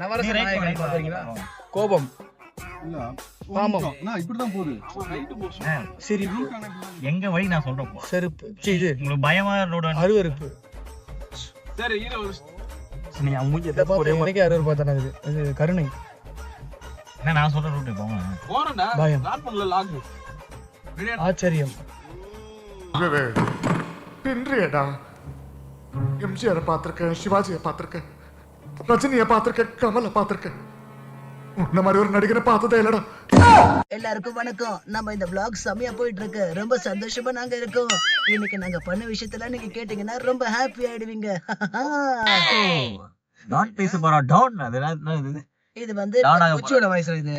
நவரச நாயகன் பாத்தீங்களா? கோபம், காமம், இப்படிதான் போகுது. சிரிப்பு, எங்க வழி நான் சொல்றேன். செருப்பு, இது உங்களுக்கு பயமா ரோடு அருவருப்பு. சரி நீ அம்முஜி எனக்கே அருவருப்பா தானே இது கருணை, என்ன நான் சொல்ற ரூட் போங்க. போறேன்டா. பயம், லாக் பண்ணல லாக். ஆச்சரியம். பின்றியடா எம்ஜிஆரை பார்த்திருக்கேன், சிவாஜியை பார்த்திருக்கேன், ரஜினியை பார்த்திருக்கேன், கமலை பார்த்திருக்கேன். உன்ன மாதிரி ஒரு நடிகரை பார்த்ததே இல்லடா. எல்லாருக்கும் வணக்கம். நம்ம இந்த vlog செமையா போயிட்டு இருக்கு. ரொம்ப சந்தோஷமா நாங்க இருக்கோம். இன்னைக்கு நாங்க பண்ண விஷயத்தெல்லாம் நீங்க கேட்டீங்கன்னா ரொம்ப ஹாப்பி ஆயிடுவீங்க. டான் பேச போறா. டான் அது என்ன? இது வந்து உச்சியோட வயசுல இது.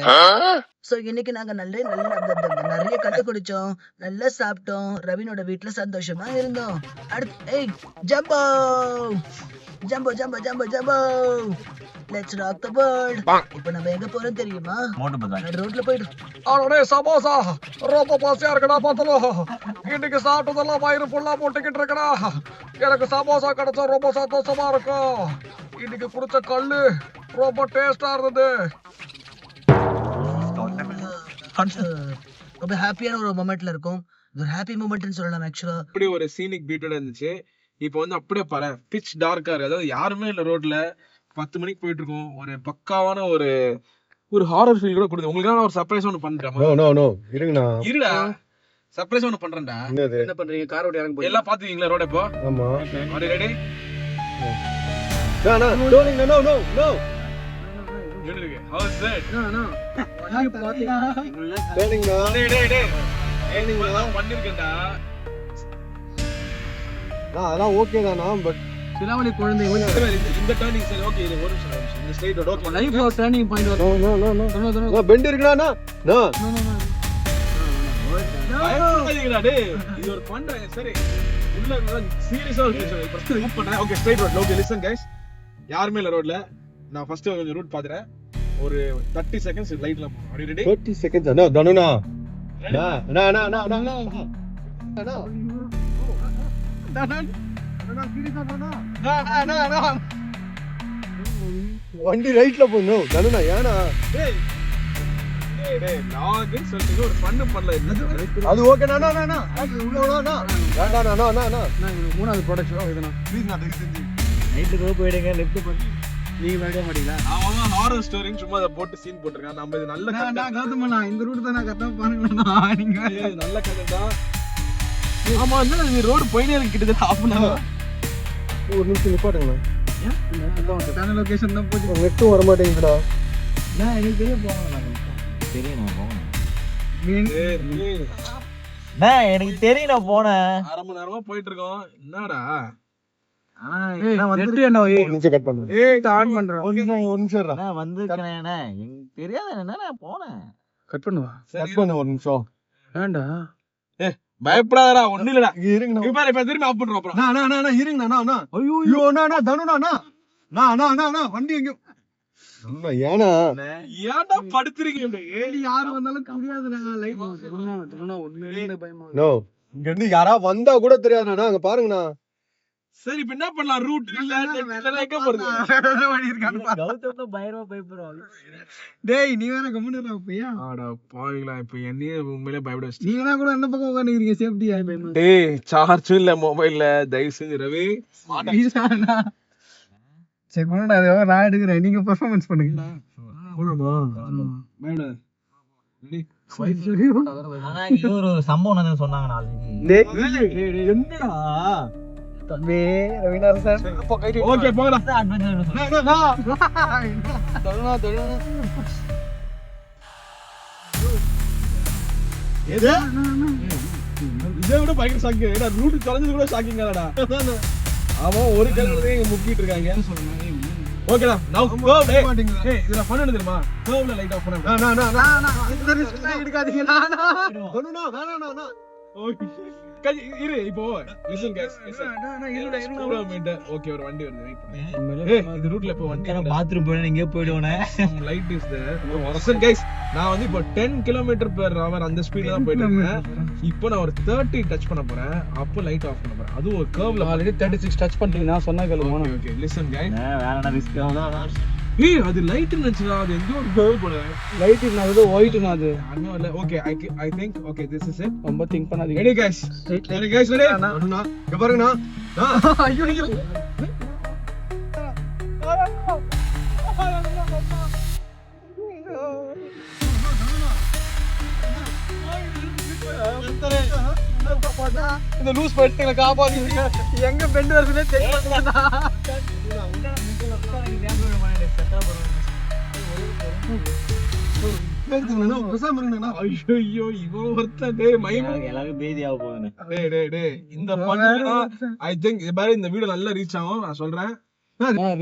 சோ இன்னைக்கு நாங்க நிறைய கட்டு குடிச்சோம், நல்லா சாப்பிட்டோம், ரவினோட வீட்டுல சந்தோஷமா இருந்தோம். அடுத்து jumbo jumbo jumbo jumbo jumbo let's rock the world. இப்போ நம்ம எங்க போறோம் தெரியுமா? மோட்டு பஜார் ரோட்ல போயிடு. அடடே சமோசா ரொம்ப பாசியா இருக்கடா பார்த்தலோ. இன்னைக்கு சாப்பிட்டதெல்லாம் வயிறு ஃபுல்லா போட்டுக்கிட்டு இருக்கடா. எனக்கு சமோசா கிடைச்சா ரொம்ப சந்தோஷமா இருக்கும். இன்னைக்கு குடிச்ச கல்லு ரொம்ப டேஸ்டா இருந்தது. ரொம்ப ஹாப்பியான ஒரு மொமெண்ட்ல இருக்கும். இது ஒரு ஹாப்பி மொமெண்ட்னு சொல்லலாம் ஆக்சுவலா. அப்படி ஒரு சீனிக் பியூட்டியோட இருந்துச்சு. இப்போ வந்து அப்படியே பாரு, பிட்ச் டார்க்கா இருக்கு. அதாவது யாருமே இல்ல ரோட்ல. 10 மணிக்கு போயிட்டு இருக்கோம். ஒரு பக்காவான ஒரு ஹாரர் ஃபீல் கூட கொடுத்து உங்களுக்கு ஒரு சர்ப்ரைஸ் ஒன்னு பண்றேன். நோ இருங்கண்ணா, இருடா, சர்ப்ரைஸ் ஒன்னு பண்றேன்டா. என்ன பண்றீங்க? கார் ஓட்டி இறங்க போறீங்க. எல்லாம் பாத்துக்கீங்களா ரோட இப்போ? ஆமா. R you ready? நோ எப்படி இருக்கு? How is that? டேனிங்ண்ணா. நான் பண்ணிருக்கேன்டா. அதெல்லாம் ஓகே தானா, பட் சிலாவளி குழந்தை இந்த டர்னிங் சரி ஓகே. இது ஒரு நிமிஷம். இந்த ஸ்ட்ரைட் ரோட் ஓகே. லைஃப்ல டர்னிங் பாயிண்ட் வரும். நோ பெண்ட் இருக்குண்ணா. நோ பயப்படாதீங்கடா டேய். இது ஒரு பண்றேன். சரி உள்ள சீரியஸா இருக்கு. ஃபர்ஸ்ட் மூவ் பண்ணேன். Okay straight road. Okay listen guys. யாருமே இல்ல ரோட்ல. நான் ஃபர்ஸ்ட் கொஞ்சம் ரூட் பாத்துறேன். ஒரு 30 செகண்ட்ஸ் லைட்ல போறோம். Are you ready? 30 seconds. No தனுனா. வண்டி ரைட்ல போகணும். தனுனா ஏனா டேய் லாகின் சொல்லிட்டு ஒரு ஃபன் பண்ணல. அது ஓகே. நான் மூணாவது ப்ரொடக்ஷன் இதுனா ப்ளீஸ் நான் தயவு செஞ்சு நைட்டுக்கு போயிடுங்க. லெஃப்ட் பண்ணி நீங்க வேண்டிய மாட்டீங்களா? அவன் ஹாரர் ஸ்டோரின்னு சும்மா அதை போட்டு சீன் போட்டிருக்கான். நம்ம இது நல்ல நான் கௌதமண்ணா இந்த ரூட் தான் நான் கரெக்டா பாருங்களா. நீங்க நல்ல கதை தான். ஆமா என்ன இது ரோடு போயினே இருக்கு கிட்டத்தட்ட half an hour. ஒரு நிமிஷம் நிப்பாட்டுங்கண்ணா. கரெக்டான லொகேஷன் தான் போச்சு. நெட்டும் வர மாட்டேங்குதுடா. எனக்கு தெரியும் போங்க. தெரியும் நான் போனேன். எனக்கு தெரியும் நான் போனேன். 1/2 மணி நேரமா போயிட்டு இருக்கோம். என்னடா நெட் என்ன ஒரு நிமிஷம் கட் பண்ணுங்க. ஆன் பண்றேன். ஒரு நிமிஷம் நான் வந்துருக்கேன். எனக்கு தெரியாத என்ன நான் போனேன். கட் பண்ணுவா. கட் பண்ணு ஒரு நிமிஷம். வேண்டா. பயப்படாதடா ஒண்ணு இல்லடா. இருங்கண்ணா. இப்ப திரும்பி ஆஃப் பண்றோம் அப்புறம். இருங்கண்ணா. ஐயோ தனுனா வண்டி எங்க ஏனா ஏன்டா படுத்துறீங்க இப்படி? யாரு வந்தாலும் தெரியாதுண்ணா. லைட் ஒண்ணு பயமா. நோ இங்க இருந்து யாரா வந்தா கூட தெரியாதுண்ணா. அங்க பாருங்கண்ணா. சரி இப்ப என்ன பண்ணலாம்? ரூட் இல்ல நெட்ல எங்க போறது? வழி இருக்கான்னு பாரு. கௌதம் தான் பயமா பயப்படுவாங்க. டேய் நீ வேற கம்முனு பையா. ஆடா பாவிங்களா, இப்ப என்னையே உண்மையிலே பயப்பட வச்சு. நீங்க கூட அந்த பக்கம் உட்கார்ந்துக்கிறீங்க சேஃப்டியா பயமா. டேய் சார்ஜும் இல்ல மொபைல்ல. தயவு செஞ்சு ரவி சரி பண்ணடா. அது நான் எடுக்கிறேன். நீங்க பெர்ஃபார்மன்ஸ் பண்ணுங்க. பயப்படாத. ரெடி? ஆனா இது ஒரு சம்பவம் வந்து சொன்னாங்க நாளைக்கு. என்னடா தம்பி ரவிநாதன் சார் ஓகே போங்கடா. இதை விட பயங்கர ஷாக்கிங். ஏடா ரூட் தொலைஞ்சது கூட ஷாக்கிங் தானடா. ஆமா ஒரு கிலோமீட்டர் இங்க முக்கிட்டு இருக்காங்க. ஓகேடா நவ கர்வ். ஏய் இதுல ஃபன் என்ன தெரியுமா? கர்வ்ல லைட் ஆஃப் பண்ணு. எடுக்காதீங்க. ஓகே இரு. இப்போ லிசன் गाइस. ஓகே ஒரு வண்டி வருது. வெயிட் பண்ணு. ஏய் இது ரூட்ல இப்போ வண்டி பாத்ரூம் போய் நீங்க போய்டுவானே. Light is there. Listen guys. நான் வந்து இப்போ 10 km/h அந்த ஸ்பீட்ல தான் போயிட்டு இருக்கேன். இப்போ நான் ஒரு 30 டச் பண்ண போறேன். அப்போ லைட் ஆஃப் பண்ண போறேன். அது ஒரு கர்வ்ல ஆல்ரெடி 36 டச் பண்ணிட்டீங்க. நான் சொன்னா கேளுங்க. Okay listen guys. வேறனா ரிஸ்க் ஆகுதா? ஏய் அது லைட் நினைச்சா அது எங்க ஒரு கேர்ள் போல லைட் என்னது ஒயிட் என்னது அண்ணா இல்ல okay I think okay this is it ரொம்ப திங்க் பண்ணாதீங்க ரெடி गाइस ரெடி அண்ணா இங்க பாருங்கண்ணா ஐயோ இந்த லூஸ் படுத்துங்கள காப்பாத்துங்க எங்க பெண்ட் வருதுனே தெரியல ஐயோ இவோ ஒருத்த டேய் மைமு எல்லாரும் பேதியாக போகுது. டேய் இந்த பண்ணா ஐ திங்க் இது பாரு இந்த வீடியோ நல்லா ரீச் ஆகும் நான் சொல்றேன்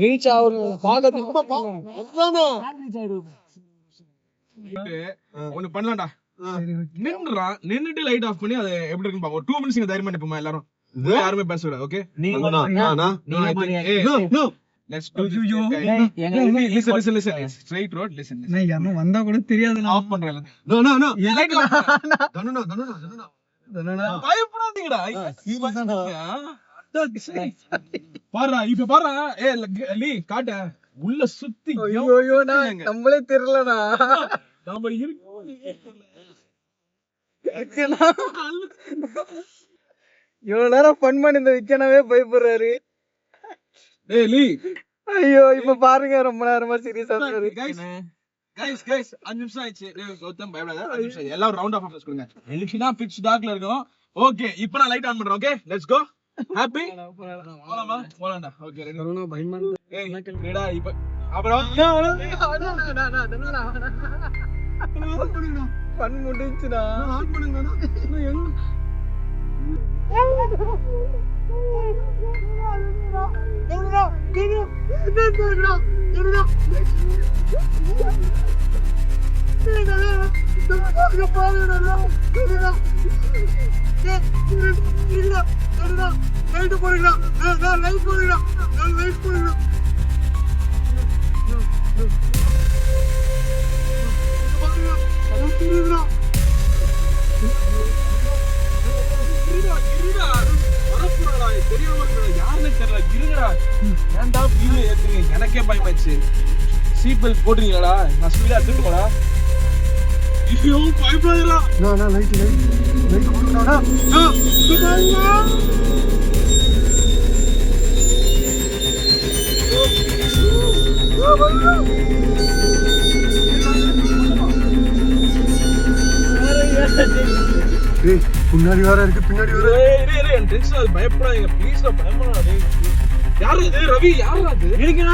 ரீச் ஆகுது பாக்கிறதுக்கு ஒன்னு பண்ணலாம்டா நின்னுட்டு லைட் ஆஃப் பண்ணி அது எப்படி இருக்குன்னு பாப்போம் 2 மினிட்ஸ் நீங்க தைரியமா நிப்போமா எல்லாரும் யாருமே பேச கூடாது okay let's to you listen straight road listen நான் யாரோ வந்தா கூட தெரியாது நான் ஆஃப் பண்றேன் நோ பயப்படாதீங்கடா பாருடா இப்ப பாருடா லீ காட்ட உள்ள சுத்தி ஐயோ நான் நம்மளே தெரியலடா நாம இருக்கு இவ்வளவு நேரம் ஃபன் பண்ணி இந்த விக்கனவே பயப்படுறாரு டேய் லீ ஐயோ இப்ப பாருங்க ரொம்ப நேரமா சீரியஸா இருக்காரு கைஸ் 5 நிமிஷம் ஆயிடுச்சு கௌதம் பயப்படாத 5 நிமிஷம் எல்லாரும் ரவுண்ட் ஆஃப் கொடுங்க எலிஷனா பிட்ச் டார்க்ல இருக்கும் ஓகே இப்போ நான் லைட் ஆன் பண்றேன் ஓகே லெட்ஸ் கோ ஹாப்பி போலாம்டா ஓகே ரெடி கொரோனா பயமா ஏய் ரெடா இப்போ அப்புறம் ஃபன் முடிஞ்சுடா ஆன் பண்ணுங்கடா எனக்கே பயமாச்சு சீட் பெல்ட் போட்டுறீங்களா நான் ஸ்பீடா எடுத்துட்டு ஐயோ பயப்படாதடா நான் லைட் போடுறடா பின்னாடி வேற இருக்கு பின்னாடி வேற டேய் டென்ஷன் ஆகுது பயப்படாதீங்க ப்ளீஸ் பயப்படாதடா டேய் யாரு இது ரவி யாரு அது இருக்கேனா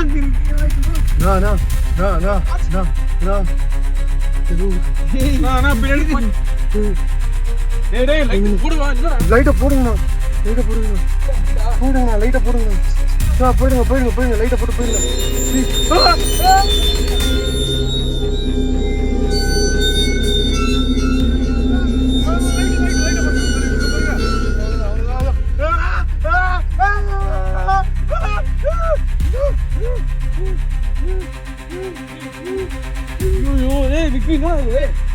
நான் பின்னாடி டேய் லைட் போடுவா இல்லடா லைட்ட போடுங்க லைட்ட போடுங்க போயிடுங்க லைட்ட போட்டு போயிடுங்க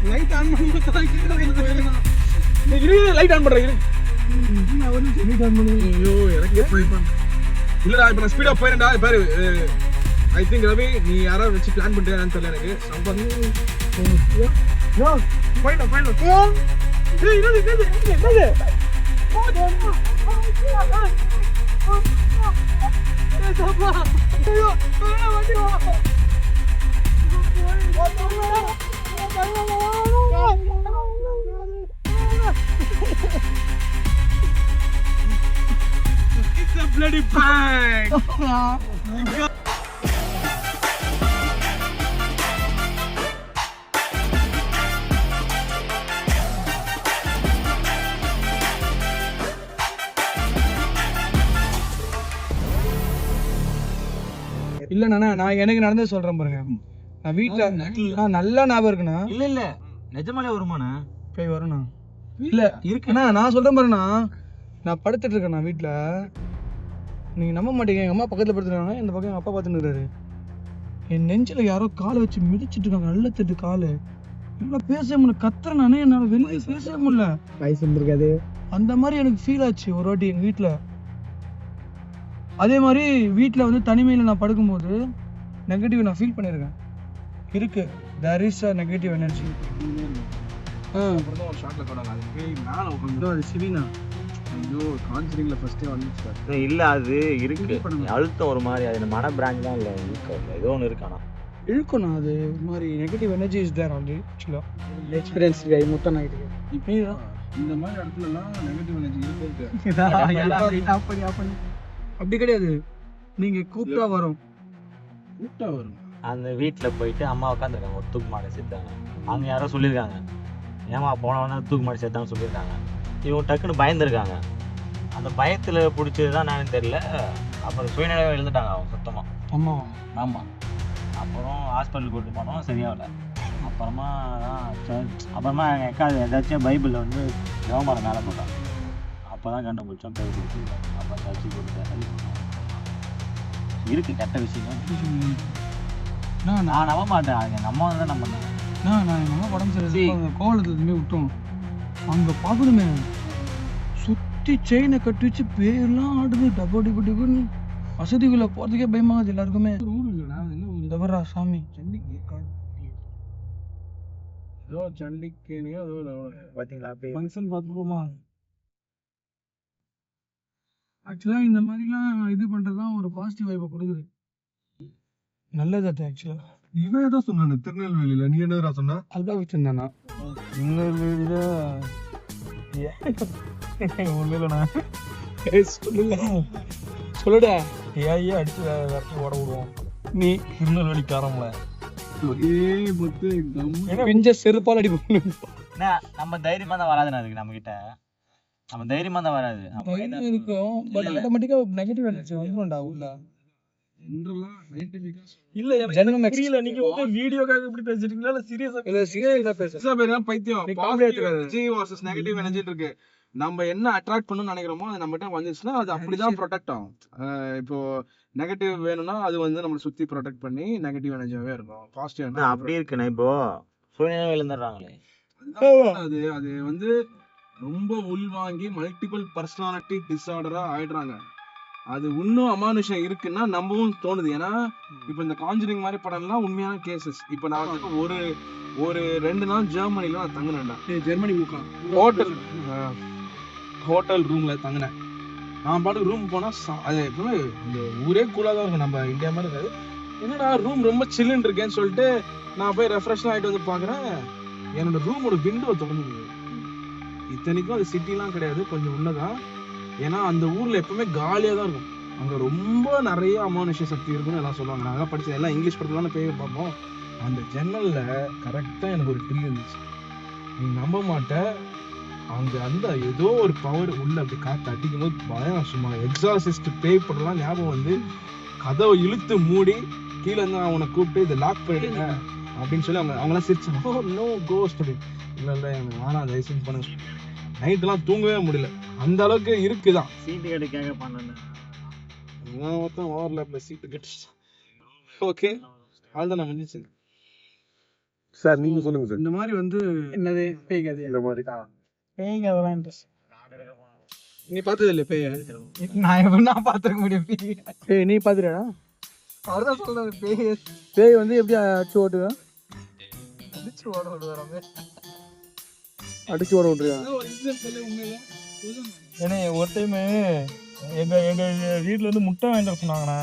லைட் ஆன் லைட் ஆன் பண்றேன் ஐயோ எனக்கே பயமா இல்லடா இப்ப நான் ஸ்பீடா போறேன்டா பாரு ஐ திங்க் ரவி நீ யாராவது வச்சு பிளான் பண்றியான்னு தெரியல எனக்கு It's a bloody prank! இல்ல நான் எனக்கு நடந்தது சொல்றேன் பாருங்க நான் வீட்ல நான் நல்லா ஞாபகம் இருக்குண்ணா இல்ல நிஜமாலே வருமாண்ணா போய் வரணும் இல்ல இருக்குண்ணா நான் சொல்றேன் பாருண்ணா நான் படுத்துட்டு இருக்கேண்ணா வீட்ல நீங்க நம்ப மாட்டீங்க எங்க அம்மா பக்கத்துல படுத்துருக்காங்க இந்த பக்கம் எங்க அப்பா பார்த்துட்டு இருக்காரு என் நெஞ்சில யாரோ காலை வச்சு மிதிச்சிட்டு இருக்காங்க நல்ல திட்டு காலு என்னால பேசவே முடியல கத்துறேன் நானே என்னால வெளியே பேசவே முடியல வயசு இருந்திருக்காது அந்த மாதிரி எனக்கு ஃபீல் ஆச்சு ஒரு வாட்டி எங்க வீட்ல அதே மாதிரி வீட்டில் வந்து தனிமையில் நான் படுக்கும்போது நெகட்டிவ் நான் ஃபீல் பண்ணியிருக்கேன். இருக்கு, there is a negative energy. அப்புறம் தான் ஒரு ஷாட்ல போறாங்க அது பேய் மேல உட்காந்து அது சிவினா. ஐயோ கான்சரிங்ல ஃபர்ஸ்டே வந்துச்சு சார். இல்ல அது இருக்கு அழுத்தம் ஒரு மாதிரி அது மன பிராஞ்ச் தான் இல்ல இருக்கு ஏதோ ஒன்று இருக்கு ஆனா இழுக்கணும். அது ஒரு மாதிரி negative energy is there already. ஆக்சுவலாக எக்ஸ்பீரியன்ஸ் கை முட்டை நாயிட்டு இப்போ இந்த மாதிரி இடத்துலலாம் நெகட்டிவ் எனர்ஜி இருக்கு. அப்படி கிடையாது. நீங்க கூப்பிட்டா வரும். கூட்டா வரும். அந்த வீட்டில் போயிட்டு அம்மா உட்காந்துருக்காங்க ஒரு தூக்கு மாடை சேர்த்தாங்க. அவங்க யாரோ சொல்லியிருக்காங்க ஏமா போனவொடனே தூக்கு மாடி சேர்த்தாங்கன்னு சொல்லியிருக்காங்க. இவங்க டக்குன்னு பயந்துருக்காங்க. அந்த பயத்தில் பிடிச்சது தான் நானும் தெரியல. அப்புறம் சுயநிலையாக எழுந்துட்டாங்க அவங்க சுத்தமாக. ஆமாம் ஆமாம். அப்புறம் ஹாஸ்பிட்டலுக்கு கூட்டு போனோம் சரியாகல. அப்புறமா அப்புறமா எங்கள் அக்கா ஏதாச்சும் பைபிளில் வந்து யோமரம் மேலே போட்டாங்க. அப்போ தான் கண்டுபிடிச்சோம் பேர் கொடுத்து. அப்போ தச்சு கொடுத்து இருக்கு கெட்ட விஷயம். நான் நம்ப மாட்டேன். அது எங்கள் அம்மா தான் நம்ப மாட்டேன். நான் எங்கள் அம்மா உடம்பு சரி கோவலத்தை எதுவுமே விட்டோம். அங்கே பார்க்கணுமே சுற்றி செயினை கட்டி வச்சு பேர்லாம் ஆடுது. டபோ டிபு டிபுன்னு வசதிக்குள்ளே போகிறதுக்கே பயமாகுது எல்லாருக்குமே. தவறா சாமி ஏதோ சண்டிக்கேனியோ ஏதோ பார்த்தீங்களா ஃபங்க்ஷன் பார்த்துப்போமா? ஆக்சுவலாக இந்த மாதிரிலாம் இது பண்ணுறது தான் ஒரு பாசிட்டிவ் வைப்பை கொடுக்குது. நல்லது அது ஆக்சுவலாக. இவன் ஏதோ சொன்னானு திருநெல்வேலியில, நீ என்னடா சொன்னா? அதுதான் வச்சுருந்தானா சொல்லுடா. ஏன் அடிச்சு விரட்டி ஓட விடுவோம். நீ திருநெல்வேலி காரம்ல பிஞ்ச செருப்பால் அடி பண்ணு. நம்ம தைரியமா தான் வராதுண்ணா அதுக்கு நம்ம கிட்ட. நம்ம தைரியமா தான் வராது. இருக்கும் பட் ஆட்டோமேட்டிக்கா நெகட்டிவ் எனர்ஜி வந்துடும்டா உள்ள. இல்ல எனக்கு புரியல. நீங்க வந்து வீடியோக்காக இப்படி பேசிட்டீங்களா இல்ல சீரியஸா? இல்ல சீரியஸா பேச பைத்தியம். பாசிட்டிவ் வர்சஸ் நெகட்டிவ் எனர்ஜி இருக்கு. நம்ம என்ன அட்ராக்ட் பண்ணணும்னு நினைக்கிறோமோ அது நம்ம கிட்ட வந்துச்சுன்னா அது அப்படிதான் ப்ரொடெக்ட் ஆகும். இப்போ நெகட்டிவ் வேணும்னா அது வந்து நம்மளை சுத்தி ப்ரொடெக்ட் பண்ணி நெகட்டிவ் எனர்ஜியாவே இருக்கும். பாசிட்டிவ் அப்படி இருக்குண்ணா. இப்போ சுயநிலையில இருந்துடுறாங்களே. அது அது வந்து ரொம்ப உள்வாங்கி மல்டிபிள் பர்சனாலிட்டி டிஸார்டரா ஆயிடுறாங்க. அது இன்னும் அமானுஷம் இருக்குன்னா நம்பவும் தோணுது. ஏன்னா இப்போ இந்த கான்ஜரிங் மாதிரி படம்லாம் உண்மையான கேசஸ். இப்போ நான் வந்து ஒரு 2 நாள் ஜெர்மனில நான் தங்கினேன்டா. ஜெர்மனி முக்கா ஹோட்டல் ரூம்ல தங்கினேன். நான் பாட்டு ரூம் போனா அது எப்பவுமே இந்த ஊரே கூலா தான் இருக்கும். நம்ம இந்தியா மாதிரி இருக்காது. என்னடா ரூம் ரொம்ப சில்லுன்னு இருக்கேன்னு சொல்லிட்டு நான் போய் ரெஃப்ரெஷ் ஆகிட்டு வந்து பாக்குறேன். என்னோட ரூமோட விண்டோ திறந்துருக்கு. இத்தனைக்கும் அது சிட்டிலாம் கிடையாது, கொஞ்சம் உள்ளதான். ஏன்னா அந்த ஊர்ல எப்பவுமே காலியா தான் இருக்கும். அங்க ரொம்ப நிறைய அமானுஷ்ய சக்தி இருக்குன்னு எல்லாம் சொல்லுவாங்க. நாங்க படிச்சது எல்லாம் இங்கிலீஷ் படத்துல பேய் பார்ப்போம். அந்த ஜன்னல்ல கரெக்டா எனக்கு ஒரு ட்ரீ இருந்துச்சு. நீ நம்ப மாட்ட, அங்க அந்த ஏதோ ஒரு பவர் உள்ள அப்படி காத்து அடிக்கும் போது பயம். சும்மா எக்ஸாசிஸ்ட் பேய் படம்லாம் ஞாபகம் வந்து கதவை இழுத்து மூடி கீழே இருந்து அவனை கூப்பிட்டு இதை லாக் பண்ணிடுங்க அப்படின்னு சொல்லி அவங்களாம் சிரிச்சாங்க. நோ கோஸ்ட் அப்படி இல்லை இல்லை எனக்கு வேணாம் தயவுசெய்து பண்ணுங்க. நைட்டெல்லாம் தூங்கவே முடியல, அந்த அளவுக்கு இருக்குதான். சீட்டு கடைக்காக பண்ணேன். மொத்தம் ஓவர்லேப்ல சீட்டு கட்டிச்சு. ஓகே அதுதான் நான் முடிஞ்சிச்சு. சார் நீங்க சொல்லுங்க சார். இந்த மாதிரி வந்து என்னது பேய் கதை? இந்த மாதிரி பேய் கதைலாம் இன்ட்ரெஸ்ட். நீ பார்த்தது இல்லை பேய்? நான் எப்படின்னா பார்த்துருக்க முடியும் பேய். நீ பார்த்துட்டா? அவர்தான் சொல்றாரு பேய். பேய் வந்து எப்படி அடிச்சு ஓட்டுவேன்? அடிச்சு ஓட விடுவாராமே. அடிச்சு ஓட விட்டுருவேன். ஏன்னா ஒரு டைமு எங்க வீட்டுல வந்து முட்டை வாங்கிட்டு சொன்னாங்கண்ணா.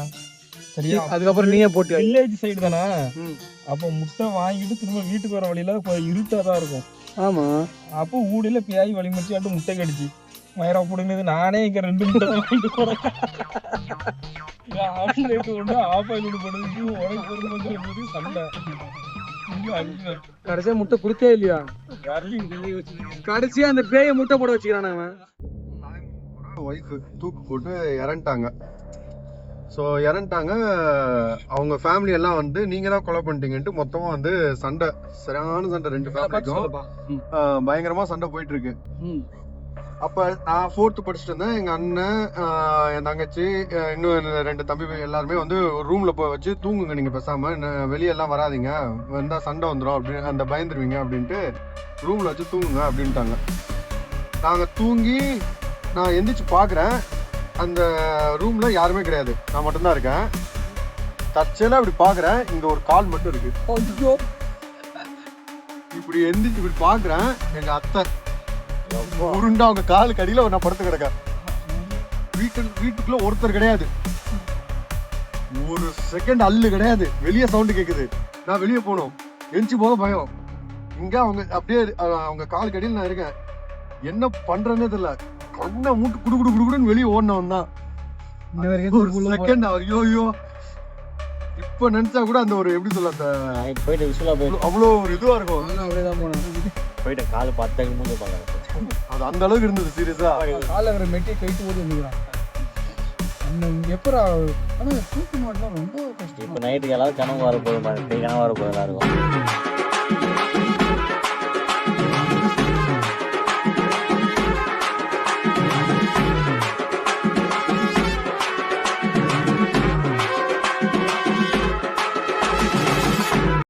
சரியா? அதுக்கப்புறம் நீயே போட்டு வில்லேஜ் சைடு தானே. அப்போ முட்டை வாங்கிட்டு திரும்ப வீட்டுக்கு வர வழியில இருட்டா தான் இருக்கும். ஆமா. அப்போ ஊடையில பேய் வழி முடிச்சு ஆட்டு முட்டை கடிச்சு வயிறா பிடுங்குது. நானே இங்க 2 முட்டை தான் வாங்கிட்டு போறேன். ஆம்லேட் ஒன்று ஆப்பாயில் போடுறதுக்கு உனக்கு பொருள் சண்டை. கடைசியா முட்டை கொடுத்தே இல்லையா? கடைசியா அந்த பேய முட்டை போட வச்சுக்கிறான் அவன். ஒய்ஃப் தூக்கு போட்டு இறந்துட்டாங்க. ஸோ இறந்துட்டாங்க. அவங்க ஃபேமிலி எல்லாம் வந்து நீங்க தான் கொலை பண்ணிட்டீங்கன்ட்டு மொத்தமா வந்து சண்டை, சரியான சண்டை. 2 ஃபேமிலிக்கும் பயங்கரமா சண்டை போயிட்டு இருக்கு. அப்ப நான் 4th படிச்சுட்டு இருந்தேன். எங்க அண்ணன், என் தங்கச்சி, இன்னும் 2 தம்பி எல்லாருமே வந்து ஒரு ரூம்ல போய் வச்சு தூங்குங்க, நீங்க பேசாம வெளியெல்லாம் வராதிங்க, வந்தா சண்டை வந்துடும் அப்படின்னு, அந்த பயந்துருவீங்க அப்படின்ட்டு ரூம்ல வச்சு தூங்குங்க அப்படின்ட்டாங்க. நாங்க தூங்கி நான் எந்திரிச்சு பாக்குறேன், அந்த ரூம்ல யாருமே கிடையாது, நான் மட்டும்தான் இருக்கேன். தற்செயலா இப்படி பாக்குறேன், இங்க ஒரு கால் மட்டும் இருக்கு. ஐயோ இப்படி எந்திரிச்சு இப்படி பாக்குறேன், எங்க அத்தை உருண்டா அவங்க காலுக்கு அடியில நான் படுத்து கிடக்கேன். வீட்டுக்குள்ள ஒருத்தர் கிடையாது, ஒரு செகண்ட் அல்லு கிடையாது. வெளியே சவுண்டு கேக்குது, நான் வெளியே போனோம். எந்திச்சு போக பயம். இங்க அவங்க அப்படியே அவங்க காலுக்கு அடியில் நான் இருக்கேன். என்ன பண்றேன்னே தெரியல. கண்ணை மூட்டு குடு குடு குடுன்னு வெளியே ஓடினவன் தான். ஒரு செகண்ட் ஐயோ இப்ப நினைச்சா கூட அந்த ஒரு எப்படி சொல்ல, அந்த போயிட்டு விசுவலா போயிட்டு அவ்வளோ ஒரு இதுவா இருக்கும். அப்படியேதான் போனேன். போயிட்டு கால் பார்த்து மூஞ்சி பார்க்கறேன். அது அந்த அளவுக்கு இருந்தது சீரியஸா. காலை வர மெட்டி கைட்டு ஓடி வந்துக்கிறான். எப்பரா ஆனா தூக்கி மாட்டினா ரொம்ப கஷ்டம். இப்போ நைட்டுக்கு எல்லாரும் கனவு வர போகுது, கனவு வர போகுது எல்லாருக்கும்.